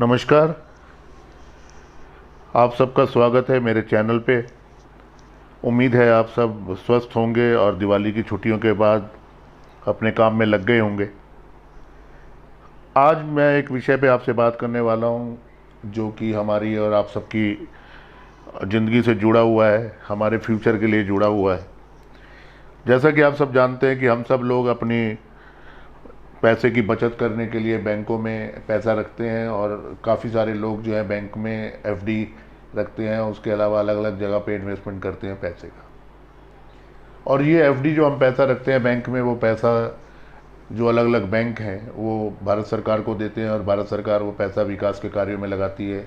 नमस्कार। आप सबका स्वागत है मेरे चैनल पे। उम्मीद है आप सब स्वस्थ होंगे और दिवाली की छुट्टियों के बाद अपने काम में लग गए होंगे। आज मैं एक विषय पे आपसे बात करने वाला हूँ जो कि हमारी और आप सबकी ज़िंदगी से जुड़ा हुआ है, हमारे फ्यूचर के लिए जुड़ा हुआ है। जैसा कि आप सब जानते हैं कि हम सब लोग अपनी पैसे की बचत करने के लिए बैंकों में पैसा रखते हैं और काफ़ी सारे लोग जो है बैंक में एफडी रखते हैं। उसके अलावा अलग अलग जगह पे इन्वेस्टमेंट करते हैं पैसे का। और ये एफडी जो हम पैसा रखते हैं बैंक में, वो पैसा जो अलग अलग बैंक हैं वो भारत सरकार को देते हैं और भारत सरकार वो पैसा विकास के कार्यों में लगाती है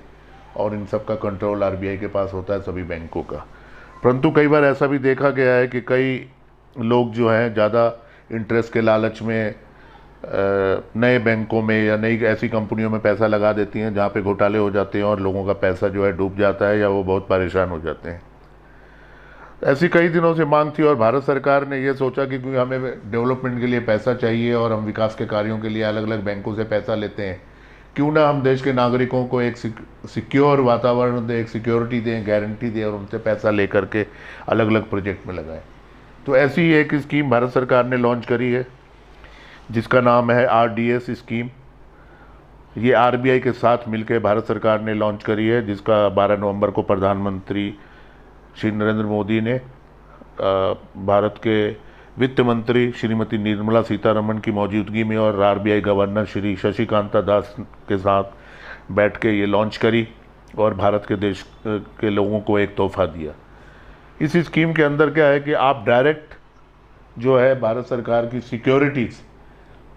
और इन सब का कंट्रोल आरबीआई के पास होता है, सभी बैंकों का। परंतु कई बार ऐसा भी देखा गया है कि कई लोग जो हैं ज़्यादा इंटरेस्ट के लालच में नए बैंकों में या नई ऐसी कंपनियों में पैसा लगा देती हैं जहाँ पे घोटाले हो जाते हैं और लोगों का पैसा जो है डूब जाता है या वो बहुत परेशान हो जाते हैं। ऐसी कई दिनों से मांग थी और भारत सरकार ने ये सोचा कि क्योंकि हमें डेवलपमेंट के लिए पैसा चाहिए और हम विकास के कार्यों के लिए अलग अलग बैंकों से पैसा लेते हैं, क्यों ना हम देश के नागरिकों को एक सिक्योर वातावरण दें, एक सिक्योरिटी दें, गारंटी दें और उनसे पैसा ले करके अलग अलग प्रोजेक्ट में लगाएं। तो ऐसी एक स्कीम भारत सरकार ने लॉन्च करी है जिसका नाम है आरडीएस स्कीम। ये आरबीआई के साथ मिलकर भारत सरकार ने लॉन्च करी है, जिसका 12 नवंबर को प्रधानमंत्री श्री नरेंद्र मोदी ने भारत के वित्त मंत्री श्रीमती निर्मला सीतारमण की मौजूदगी में और आरबीआई गवर्नर श्री शशिकांता दास के साथ बैठ के ये लॉन्च करी और भारत के देश के लोगों को एक तोहफा दिया। इस स्कीम के अंदर क्या है कि आप डायरेक्ट जो है भारत सरकार की सिक्योरिटीज़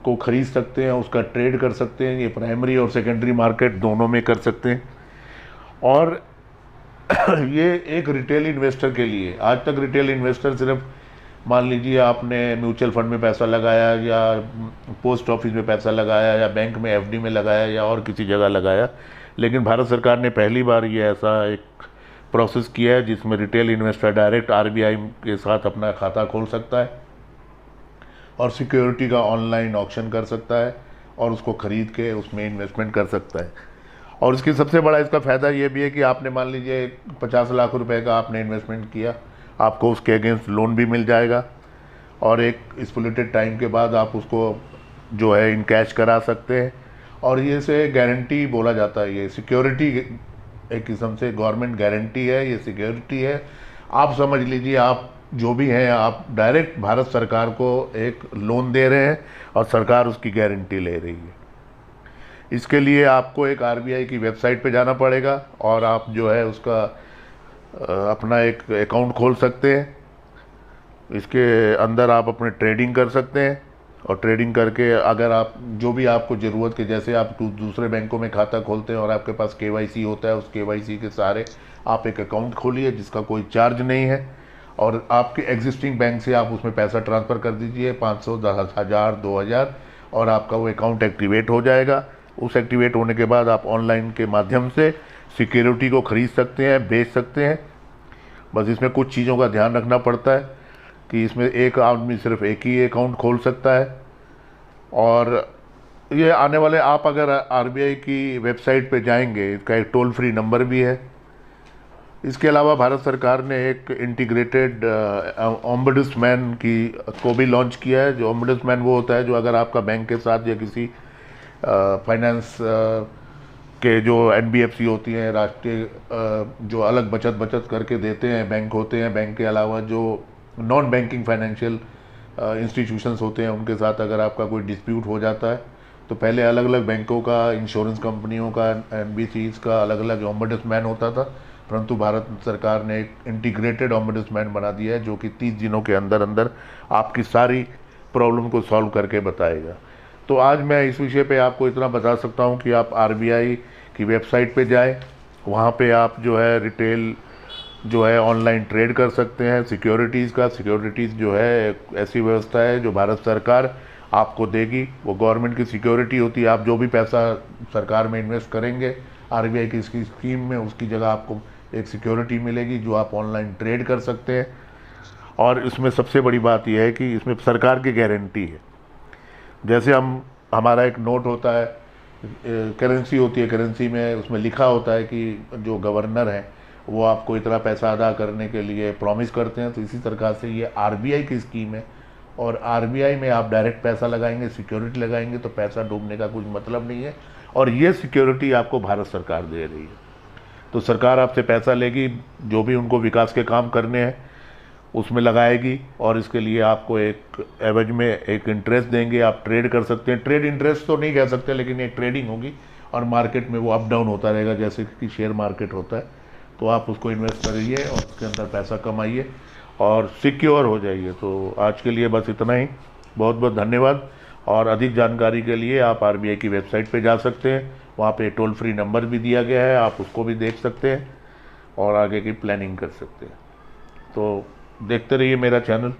को खरीद सकते हैं, उसका ट्रेड कर सकते हैं। ये प्राइमरी और सेकेंडरी मार्केट दोनों में कर सकते हैं। और ये एक रिटेल इन्वेस्टर के लिए, आज तक रिटेल इन्वेस्टर सिर्फ मान लीजिए आपने म्यूचुअल फंड में पैसा लगाया या पोस्ट ऑफिस में पैसा लगाया या बैंक में एफडी में लगाया या और किसी जगह लगाया, लेकिन भारत सरकार ने पहली बार ये ऐसा एक प्रोसेस किया है जिसमें रिटेल इन्वेस्टर डायरेक्ट आरबीआई के साथ अपना खाता खोल सकता है और सिक्योरिटी का ऑनलाइन ऑक्शन कर सकता है और उसको ख़रीद के उसमें इन्वेस्टमेंट कर सकता है। और इसकी सबसे बड़ा इसका फ़ायदा ये भी है कि आपने मान लीजिए 50 लाख रुपए का आपने इन्वेस्टमेंट किया, आपको उसके अगेंस्ट लोन भी मिल जाएगा और एक स्प्लिटेड टाइम के बाद आप उसको जो है इन कैश करा सकते हैं। और ये से गारंटी बोला जाता है, ये सिक्योरिटी एक किस्म से गवर्नमेंट गारंटी है, ये सिक्योरिटी है। आप समझ लीजिए आप जो भी हैं, आप डायरेक्ट भारत सरकार को एक लोन दे रहे हैं और सरकार उसकी गारंटी ले रही है। इसके लिए आपको एक आरबीआई की वेबसाइट पे जाना पड़ेगा और आप जो है उसका अपना एक अकाउंट खोल सकते हैं। इसके अंदर आप अपने ट्रेडिंग कर सकते हैं और ट्रेडिंग करके अगर आप जो भी आपको ज़रूरत के, जैसे आप दूसरे बैंकों में खाता खोलते हैं और आपके पास केवाईसी होता है, उस केवाईसी के सहारे आप एक अकाउंट खोलिए जिसका कोई चार्ज नहीं है और आपके एग्जिस्टिंग बैंक से आप उसमें पैसा ट्रांसफ़र कर दीजिए 500, 10,000, 2,000 और आपका वो अकाउंट एक्टिवेट हो जाएगा। उस एक्टिवेट होने के बाद आप ऑनलाइन के माध्यम से सिक्योरिटी को ख़रीद सकते हैं, बेच सकते हैं। बस इसमें कुछ चीज़ों का ध्यान रखना पड़ता है कि इसमें एक आदमी सिर्फ एक ही अकाउंट खोल सकता है। और ये आने वाले, आप अगर आरबीआई की वेबसाइट पे जाएंगे, इसका एक टोल फ्री नंबर भी है। इसके अलावा भारत सरकार ने एक इंटीग्रेटेड ओम्बुड्समैन को भी लॉन्च किया है। जो ओम्बुड्समैन वो होता है जो अगर आपका बैंक के साथ या किसी फाइनेंस के जो एनबीएफसी होती हैं, राष्ट्रीय जो अलग बचत करके देते हैं बैंक होते हैं, बैंक के अलावा जो नॉन बैंकिंग फाइनेंशियल इंस्टीट्यूशंस होते हैं, उनके साथ अगर आपका कोई डिस्प्यूट हो जाता है तो पहले अलग अलग बैंकों का, इंश्योरेंस कंपनियों का, एनबीसीज का अलग अलग ओम्बुड्समैन होता था। परंतु भारत सरकार ने एक इंटीग्रेटेड ओम्बुड्समैन बना दिया है जो कि 30 दिनों के अंदर अंदर आपकी सारी प्रॉब्लम को सॉल्व करके बताएगा। तो आज मैं इस विषय पे आपको इतना बता सकता हूँ कि आप आरबीआई की वेबसाइट पे जाएं, वहाँ पे आप जो है रिटेल जो है ऑनलाइन ट्रेड कर सकते हैं सिक्योरिटीज़ जो है एक ऐसी व्यवस्था है जो भारत सरकार आपको देगी। वो गवर्नमेंट की सिक्योरिटी होती है। आप जो भी पैसा सरकार में इन्वेस्ट करेंगे आरबीआई की इसकी स्कीम में, उसकी जगह आपको एक सिक्योरिटी मिलेगी जो आप ऑनलाइन ट्रेड कर सकते हैं। और इसमें सबसे बड़ी बात यह है कि इसमें सरकार की गारंटी है। जैसे हमारा एक नोट होता है करेंसी होती है, करेंसी में उसमें लिखा होता है कि जो गवर्नर है वो आपको इतना पैसा अदा करने के लिए प्रॉमिस करते हैं। तो इसी तरह से ये आरबीआई की स्कीम है, और आरबीआई में आप डायरेक्ट पैसा लगाएंगे, सिक्योरिटी लगाएंगे, तो पैसा डूबने का कुछ मतलब नहीं है। और ये सिक्योरिटी आपको भारत सरकार दे रही है। तो सरकार आपसे पैसा लेगी, जो भी उनको विकास के काम करने हैं उसमें लगाएगी, और इसके लिए आपको एक एवज में एक इंटरेस्ट देंगे। आप ट्रेड कर सकते हैं, ट्रेड इंटरेस्ट तो नहीं कह सकते, लेकिन एक ट्रेडिंग होगी, और मार्केट में वो अप डाउन होता रहेगा जैसे कि शेयर मार्केट होता है। तो आप उसको इन्वेस्ट करिए और उसके अंदर पैसा कमाइए और सिक्योर हो जाइए। तो आज के लिए बस इतना ही। बहुत बहुत धन्यवाद। और अधिक जानकारी के लिए आप आरबीआई की वेबसाइट पे जा सकते हैं, वहाँ पे टोल फ्री नंबर भी दिया गया है, आप उसको भी देख सकते हैं और आगे की प्लानिंग कर सकते हैं। तो देखते रहिए मेरा चैनल।